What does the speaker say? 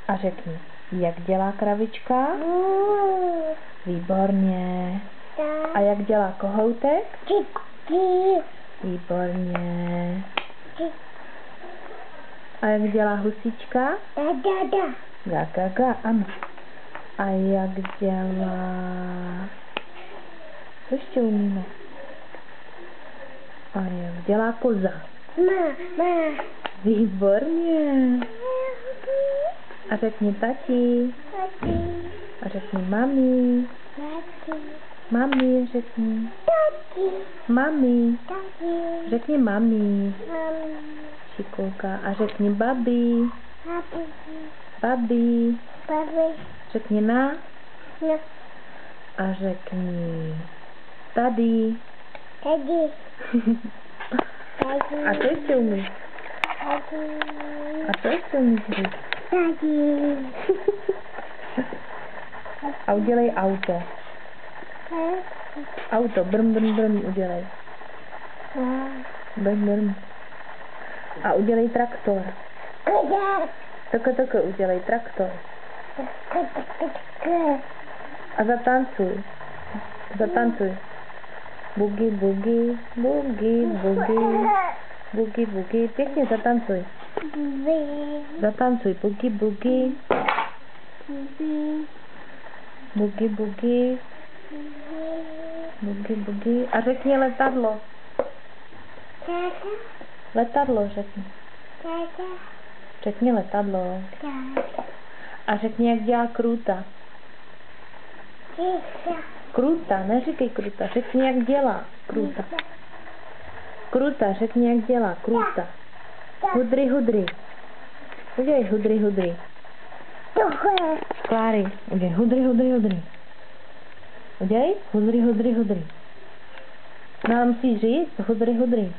A řekni, jak dělá kravička? Výborně. A jak dělá kohoutek? Výborně. A jak dělá husička? Ga, ga, ga, ano. A jak dělá... Co ještě umíme? A jak dělá koza? Výborně. A řekni tati. A řekni mami. Mami, řekni. Mami. Řekni mami. Šikulka. A řekni babi. Babi. Řekni na. A řekni tady. A co ještě umíš? A co ještě umíš říct? A udělej auto. Auto, brm, brm, brm, udělej. Brm, brm. A udělej traktor. Tako, udělej traktor. A zatancuj. Zatancuj. Bugi, bugi, bugi, bugi. Bugi, bugi, pěkně zatancuj. Zatancuj, bugi, bugi. Bugi, bugi. Bugi, bugi. A řekni letadlo. Letadlo řekni. Řekni letadlo. A řekni, jak dělá kruta. Kruta, neříkej kruta. Řekni, jak dělá kruta. Kruta, řekni, jak dělá kruta. Hudry, hudry. Udělej hudry, hudry. Kláry, udělej hudry, hudry, hudry. Udělej hudry, hudry, hudry. No ale musíš říct hudry, hudry.